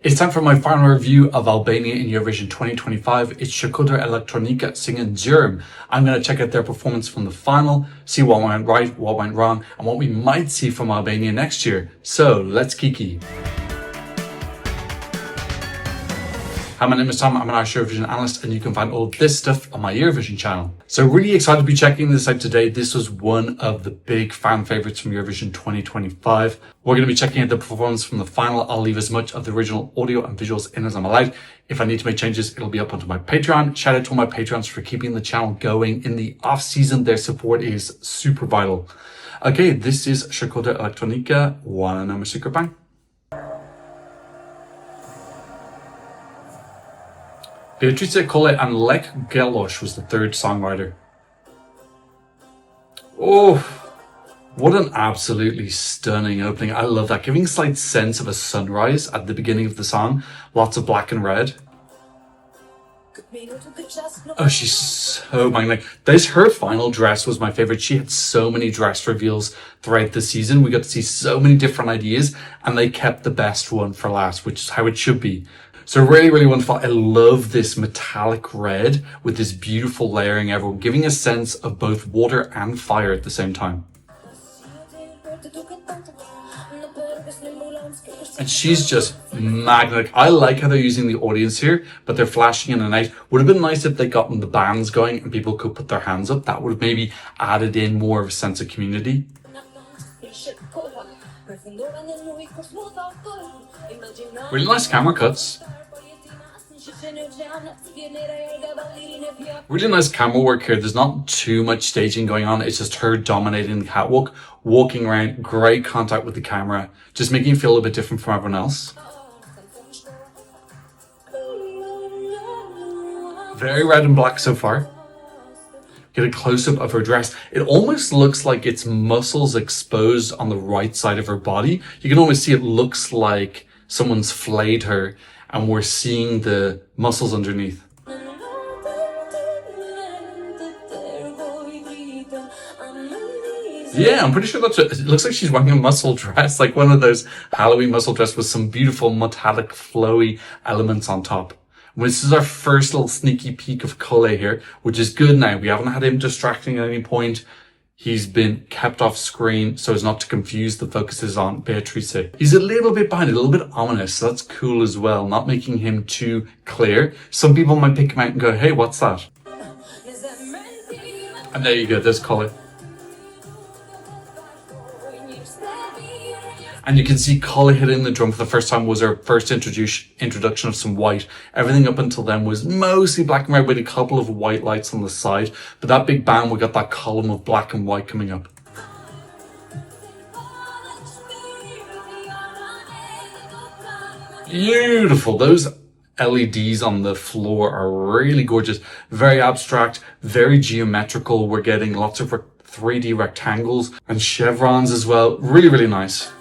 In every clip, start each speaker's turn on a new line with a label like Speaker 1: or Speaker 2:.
Speaker 1: It's time for my final review of Albania in Eurovision 2025. It's Shkodra Elektronike singing Zjerm. I'm going to check out their performance from the final, see what went right, what went wrong, and what we might see from Albania next year. So, let's kiki. Hi, my name is Tom, I'm an Irish Eurovision analyst, and you can find all of this stuff on my Eurovision channel. So really excited to be checking this out today. This was one of the big fan favorites from Eurovision 2025. We're going to be checking out the performance from the final. I'll leave as much of the original audio and visuals in as I'm allowed. If I need to make changes, it'll be up onto my Patreon. Shout out to all my Patrons for keeping the channel going in the off season. Their support is super vital. Okay, this is Shkodra Elektronike. Wanna know my secret bang? Beatrice, Kole and Lek Gelosh was the third songwriter. Oh, what an absolutely stunning opening. I love that. Giving a slight sense of a sunrise at the beginning of the song. Lots of black and red. Oh, she's so magnetic. Her final dress was my favorite. She had so many dress reveals throughout the season. We got to see so many different ideas and they kept the best one for last, which is how it should be. So really, really wonderful. I love this metallic red with this beautiful layering everyone, giving a sense of both water and fire at the same time. And she's just magnetic. I like how they're using the audience here, but they're flashing in and out. Would have been nice if they gotten the bands going and people could put their hands up. That would have maybe added in more of a sense of community. Really nice camera cuts. Really nice camera work here. There's not too much staging going on. It's just her dominating the catwalk, walking around, great contact with the camera, just making you feel a little bit different from everyone else. Very red and black so far. Get a close-up of her dress. It almost looks like it's muscles exposed on the right side of her body. You can almost see it looks like someone's flayed her and we're seeing the muscles underneath. Yeah, I'm pretty sure it looks like she's wearing a muscle dress, like one of those Halloween muscle dress with some beautiful metallic flowy elements on top. This is our first little sneaky peek of Kole here, which is good now. We haven't had him distracting at any point. He's been kept off screen so as not to confuse the focuses on Beatrice. He's a little bit behind, a little bit ominous, so that's cool as well, not making him too clear. Some people might pick him out and go, hey, what's that? And there you go, there's Kole. And you can see Kole hitting the drum for the first time was her first introduction of some white. Everything up until then was mostly black and red with a couple of white lights on the side. But that big bang, we got that column of black and white coming up. Beautiful. Those LEDs on the floor are really gorgeous. Very abstract, very geometrical. We're getting lots of 3D rectangles and chevrons as well. Really, really nice.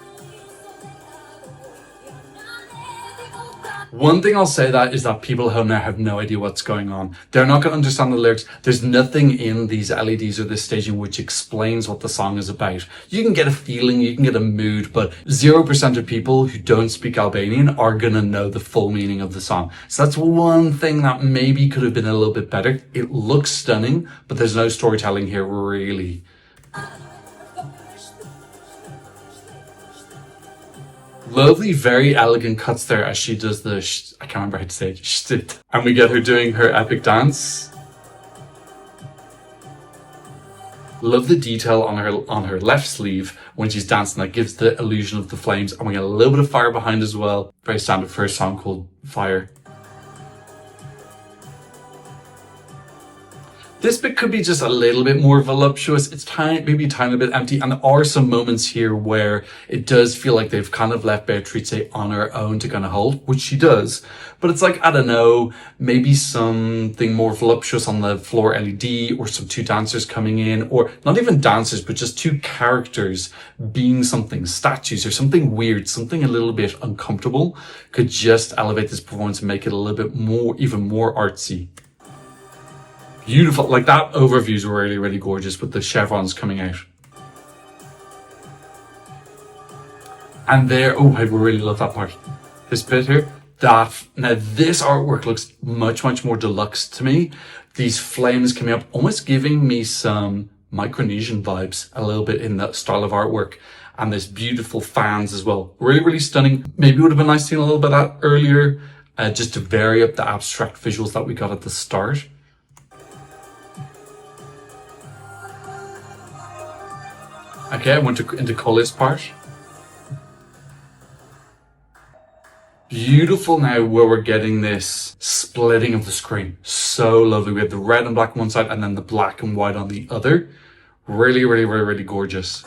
Speaker 1: One thing I'll say is that people at home now have no idea what's going on. They're not going to understand the lyrics. There's nothing in these LEDs or this staging which explains what the song is about. You can get a feeling, you can get a mood, but 0% of people who don't speak Albanian are going to know the full meaning of the song. So that's one thing that maybe could have been a little bit better. It looks stunning, but there's no storytelling here really. Lovely, very elegant cuts there as she does the, I can't remember how to say it, shtit. And we get her doing her epic dance. Love the detail on her left sleeve when she's dancing. That gives the illusion of the flames. And we get a little bit of fire behind as well. Very standard for a song called Fire. This bit could be just a little bit more voluptuous. It's maybe a tiny bit empty. And there are some moments here where it does feel like they've kind of left Beatrice on her own to kind of hold, which she does. But it's like, I don't know, maybe something more voluptuous on the floor LED or some two dancers coming in, or not even dancers, but just two characters being something, statues or something weird, something a little bit uncomfortable could just elevate this performance and make it a little bit more, even more artsy. Beautiful, like that overview is really, really gorgeous with the chevrons coming out. And there, oh, I really love that part. This bit here, Now this artwork looks much, much more deluxe to me. These flames coming up, almost giving me some Micronesian vibes a little bit in that style of artwork. And there's beautiful fans as well. Really, really stunning. Maybe it would have been nice seeing a little bit of that earlier, just to vary up the abstract visuals that we got at the start. Okay, I went into Cole's part. Beautiful now where we're getting this splitting of the screen. So lovely. We have the red and black on one side and then the black and white on the other. Really, really, really, really gorgeous.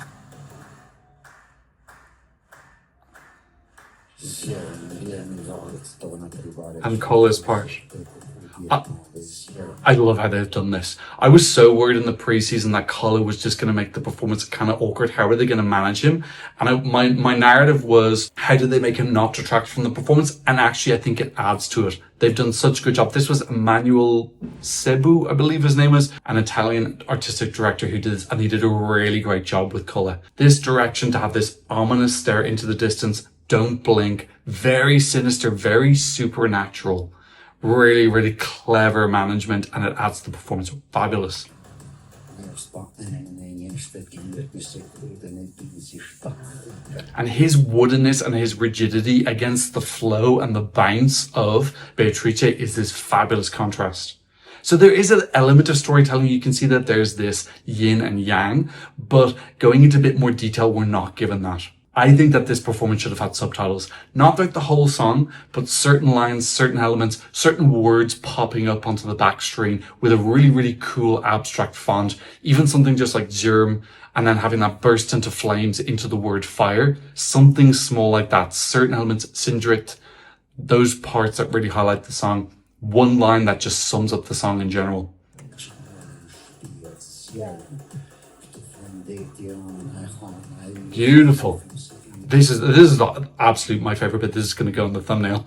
Speaker 1: And Cole's part. I love how they've done this. I was so worried in the pre-season that Cole was just going to make the performance kind of awkward. How are they going to manage him? And my narrative was, how do they make him not detract from the performance? And actually, I think it adds to it. They've done such a good job. This was Emmanuel Cebu, I believe his name was, an Italian artistic director who did this, and he did a really great job with Cole. This direction to have this ominous stare into the distance, don't blink, very sinister, very supernatural. Really, really clever management, and it adds to the performance. Fabulous. And his woodenness and his rigidity against the flow and the bounce of Beatrice is this fabulous contrast. So there is an element of storytelling. You can see that there's this yin and yang, but going into a bit more detail, we're not given that. I think that this performance should have had subtitles. Not like the whole song, but certain lines, certain elements, certain words popping up onto the back screen with a really, really cool abstract font. Even something just like Zjerm, and then having that burst into flames into the word fire. Something small like that. Certain elements, Sindrit, those parts that really highlight the song. One line that just sums up the song in general. Beautiful. This is absolute my favorite bit. This is going to go on the thumbnail.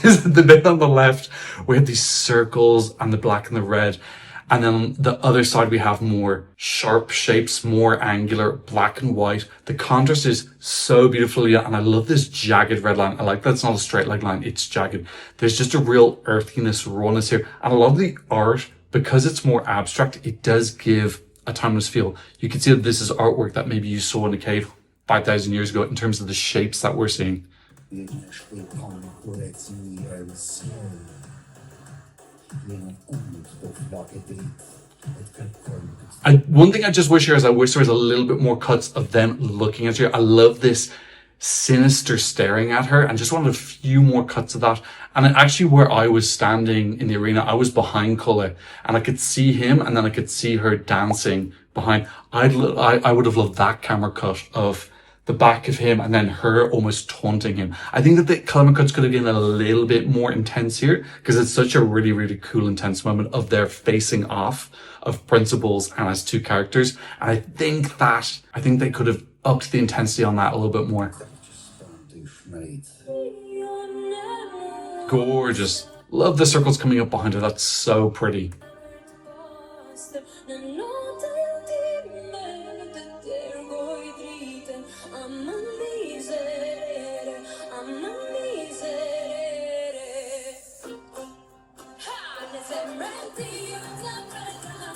Speaker 1: Is the bit on the left. We have these circles and the black and the red. And then on the other side, we have more sharp shapes, more angular, black and white. The contrast is so beautiful. And I love this jagged red line. I like that it's not a straight line. It's jagged. There's just a real earthiness, rawness here. And a lot of the art, because it's more abstract, it does give a timeless feel. You can see that this is artwork that maybe you saw in a cave 5,000 years ago in terms of the shapes that we're seeing. One thing I just wish here is I wish there was a little bit more cuts of them looking at her. I love this sinister staring at her and just wanted a few more cuts of that. And actually where I was standing in the arena, I was behind Cole and I could see him and then I could see her dancing behind. I would have loved that camera cut of the back of him and then her almost taunting him. I think that the camera cuts could have been a little bit more intense here because it's such a really, really cool, intense moment of their facing off of principals and as two characters. And I think they could have upped the intensity on that a little bit more. Gorgeous. Love the circles coming up behind her. That's so pretty.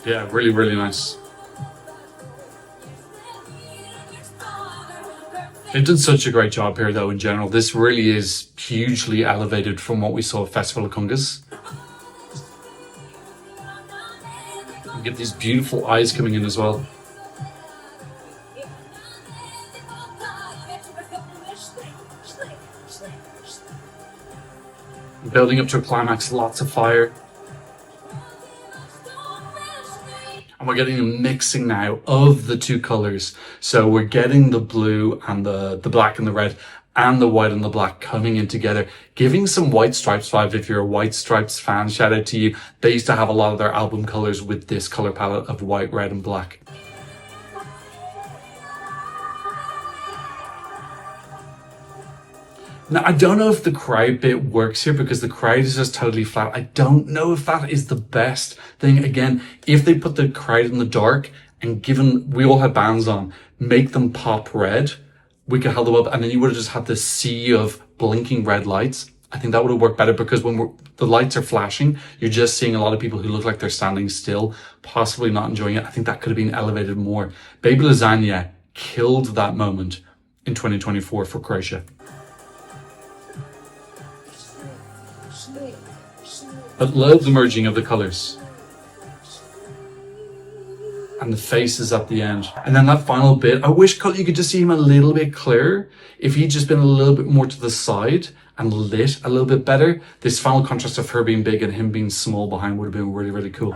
Speaker 1: Yeah, really, really nice. They've done such a great job here, though, in general. This really is hugely elevated from what we saw at Festival of Congas. You get these beautiful eyes coming in as well. Building up to a climax, lots of fire. And we're getting a mixing now of the two colors. So we're getting the blue and the black and the red and the white and the black coming in together, giving some White Stripes vibe. If you're a White Stripes fan, shout out to you. They used to have a lot of their album colors with this color palette of white, red and black. Now, I don't know if the crowd bit works here because the crowd is just totally flat. I don't know if that is the best thing. Again, if they put the crowd in the dark and given we all had bands on, make them pop red, we could hold them up and then you would have just had this sea of blinking red lights. I think that would have worked better because when the lights are flashing, you're just seeing a lot of people who look like they're standing still, possibly not enjoying it. I think that could have been elevated more. Baby Lasagna killed that moment in 2024 for Croatia. But love the merging of the colours. And the faces at the end. And then that final bit, I wish you could just see him a little bit clearer. If he'd just been a little bit more to the side and lit a little bit better, this final contrast of her being big and him being small behind would have been really, really cool.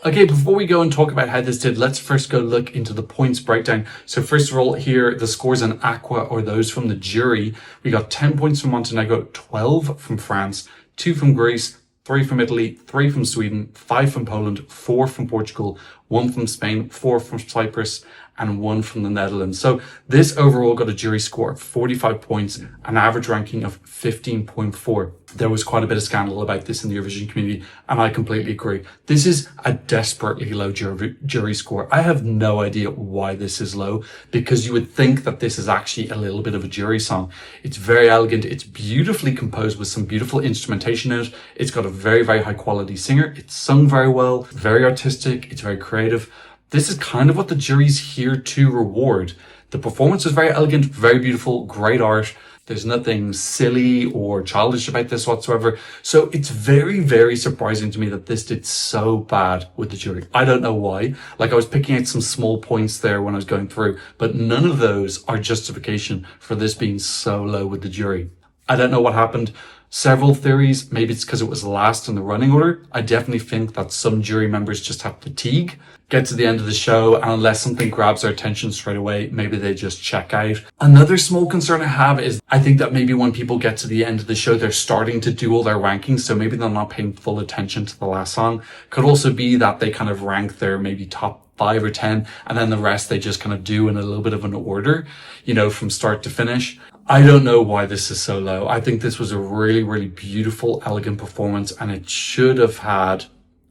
Speaker 1: Okay, before we go and talk about how this did, let's first go look into the points breakdown. So first of all, here, the scores in Aqua, or those from the jury. We got 10 points from Montenegro, 12 from France, 2 from Greece, 3 from Italy, 3 from Sweden, 5 from Poland, 4 from Portugal, 1 from Spain, 4 from Cyprus, and 1 from the Netherlands. So this overall got a jury score of 45 points, an average ranking of 15.4. There was quite a bit of scandal about this in the Eurovision community, and I completely agree. This is a desperately low jury score. I have no idea why this is low, because you would think that this is actually a little bit of a jury song. It's very elegant. It's beautifully composed with some beautiful instrumentation in it. It's got a very, very high quality singer. It's sung very well, very artistic. It's very creative. This is kind of what the jury's here to reward. The performance is very elegant, very beautiful, great art. There's nothing silly or childish about this whatsoever. So it's very, very surprising to me that this did so bad with the jury. I don't know why. Like, I was picking out some small points there when I was going through, but none of those are justification for this being so low with the jury. I don't know what happened. Several theories. Maybe it's because it was last in the running order. I definitely think that some jury members just have fatigue, get to the end of the show, and unless something grabs their attention straight away, maybe they just check out. Another small concern I have is I think that maybe when people get to the end of the show, they're starting to do all their rankings, so maybe they're not paying full attention to the last song. Could also be that they kind of rank their maybe top 5 or 10, and then the rest they just kind of do in a little bit of an order, from start to finish. I don't know why this is so low. I think this was a really, really beautiful, elegant performance, and it should have had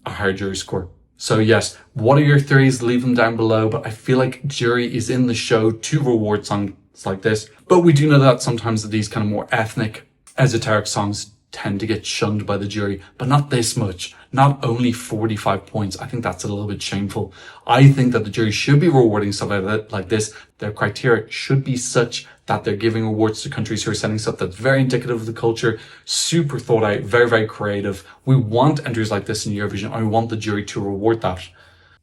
Speaker 1: a higher jury score. So yes, what are your theories? Leave them down below. But I feel like jury is in the show to reward songs like this. But we do know that sometimes these kind of more ethnic, esoteric songs tend to get shunned by the jury, but not this much. Not only 45 points. I think that's a little bit shameful. I think that the jury should be rewarding stuff like this. Their criteria should be such that they're giving awards to countries who are sending stuff that's very indicative of the culture, super thought out, very, very creative. We want entries like this in Eurovision, and we want the jury to reward that.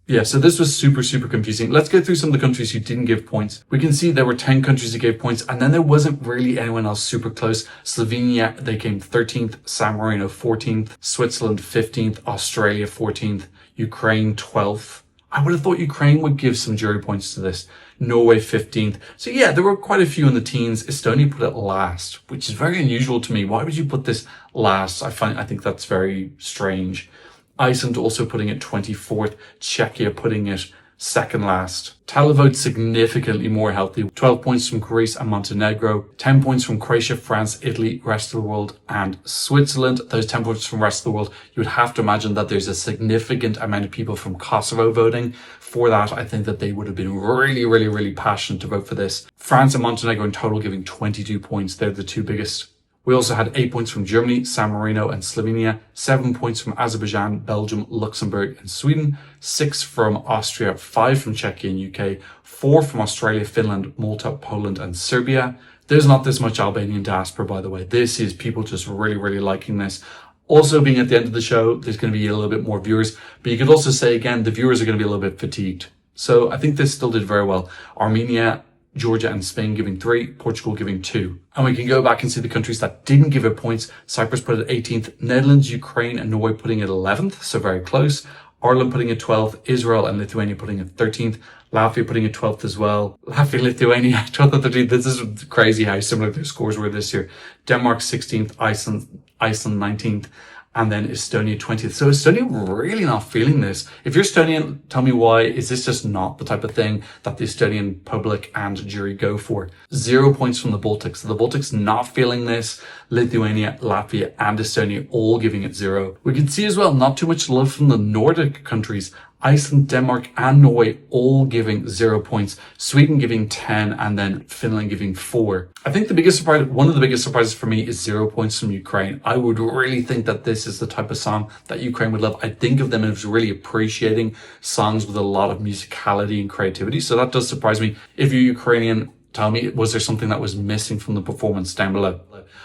Speaker 1: Yeah, so this was super, super confusing. Let's go through some of the countries who didn't give points. We can see there were 10 countries who gave points, and then there wasn't really anyone else super close. Slovenia, they came 13th, San Marino 14th, Switzerland 15th, Australia 14th, Ukraine 12th. I would have thought Ukraine would give some jury points to this. Norway 15th. So yeah, there were quite a few in the teens. Estonia put it last, which is very unusual to me. Why would you put this last? I think that's very strange. Iceland also putting it 24th. Czechia putting it second last. Televote significantly more healthy. 12 points from Greece and Montenegro. 10 points from Croatia, France, Italy, rest of the world, and Switzerland. Those 10 points from rest of the world, you would have to imagine that there's a significant amount of people from Kosovo voting. For that, I think that they would have been really, really, really passionate to vote for this. France and Montenegro in total giving 22 points. They're the two biggest. We also had 8 points from Germany, San Marino, and Slovenia, 7 points from Azerbaijan, Belgium, Luxembourg, and Sweden, 6 from Austria, 5 from Czechia and UK, 4 from Australia, Finland, Malta, Poland, and Serbia. There's not this much Albanian diaspora, by the way. This is people just really, really liking this. Also, being at the end of the show, there's going to be a little bit more viewers, but you could also say, again, the viewers are going to be a little bit fatigued. So I think this still did very well. Armenia, Georgia, and Spain giving 3, Portugal giving 2. And we can go back and see the countries that didn't give it points. Cyprus put it 18th, Netherlands, Ukraine, and Norway putting it 11th, so very close. Ireland putting it 12th, Israel and Lithuania putting it 13th, Latvia putting it 12th as well. Latvia, Lithuania, 12th and 13th. This is crazy how similar their scores were this year. Denmark 16th, Iceland 19th, and then Estonia 20th. So Estonia really not feeling this. If you're Estonian, tell me why. Is this just not the type of thing that the Estonian public and jury go for? 0 points from the Baltics. So the Baltics not feeling this. Lithuania, Latvia, and Estonia all giving it 0. We can see as well, not too much love from the Nordic countries. Iceland, Denmark, and Norway all giving 0 points, Sweden giving 10, and then Finland giving 4. I think one of the biggest surprises for me is 0 points from Ukraine. I would really think that this is the type of song that Ukraine would love. I think of them as really appreciating songs with a lot of musicality and creativity. So that does surprise me. If you're Ukrainian, tell me, was there something that was missing from the performance down below?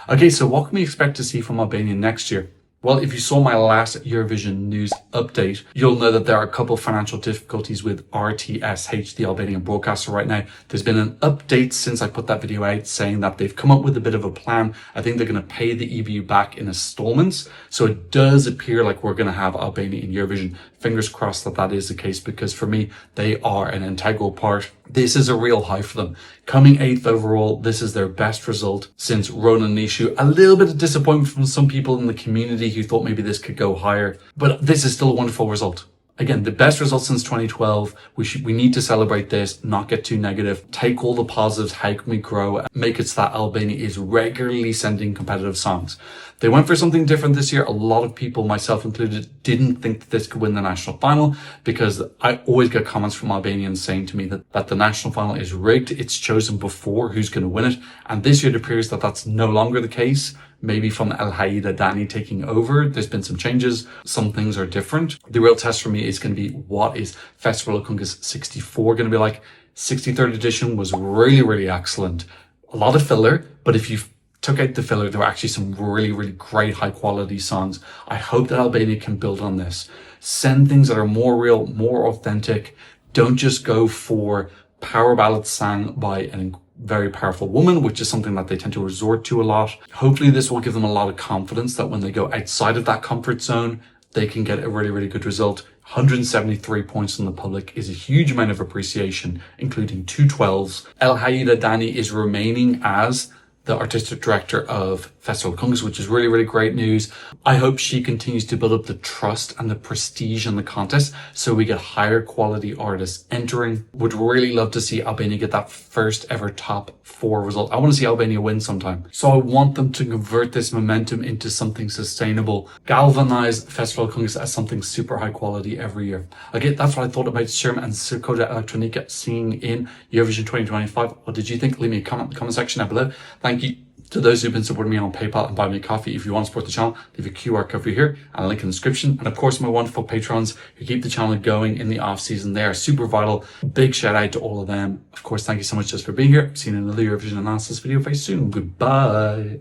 Speaker 1: Okay, so what can we expect to see from Albania next year? Well, if you saw my last Eurovision news update, you'll know that there are a couple of financial difficulties with RTSH, the Albanian broadcaster right now. There's been an update since I put that video out saying that they've come up with a bit of a plan. I think they're going to pay the EBU back in installments. So it does appear like we're going to have Albania in Eurovision. Fingers crossed that that is the case, because for me, they are an integral part. This is a real high for them. Coming 8th overall, this is their best result since Ronan Nishu. A little bit of disappointment from some people in the community who thought maybe this could go higher, but this is still a wonderful result. Again, the best result since 2012. We need to celebrate this, not get too negative. Take all the positives. How can we grow? Make it so that Albania is regularly sending competitive songs. They went for something different this year. A lot of people, myself included, didn't think that this could win the national final, because I always get comments from Albanians saying to me that the national final is rigged. It's chosen before who's going to win it. And this year it appears that that's no longer the case. Maybe from El Haida Dani taking over, there's been some changes. Some things are different. The real test for me is going to be, what is Festival Kungas 64 going to be like? 63rd edition was really, really excellent. A lot of filler, but if you took out the filler, there were actually some really, really great high quality songs. I hope that Albania can build on this. Send things that are more real, more authentic. Don't just go for power ballads sang by an very powerful woman, which is something that they tend to resort to a lot. Hopefully this will give them a lot of confidence that when they go outside of that comfort zone, they can get a really, really good result. 173 points from the public is a huge amount of appreciation, including 2 12s. El Haida Dani is remaining as the artistic director of Festival Kungas, which is really, really great news. I hope she continues to build up the trust and the prestige in the contest so we get higher quality artists entering. Would really love to see Albania get that first ever top 4 result. I want to see Albania win sometime. So I want them to convert this momentum into something sustainable, galvanize Festival Kungas as something super high quality every year. Okay, that's what I thought about Zjerm and Shkodra Elektronike seeing in Eurovision 2025. What did you think? Leave me a comment in the comment section down below. Thank you to those who've been supporting me on PayPal and Buy Me a Coffee. If you want to support the channel, leave a QR code over here and a link in the description. And of course, my wonderful patrons who keep the channel going in the off season. They are super vital. Big shout out to all of them. Of course, thank you so much just for being here. See you in another Eurovision analysis video very soon. Goodbye.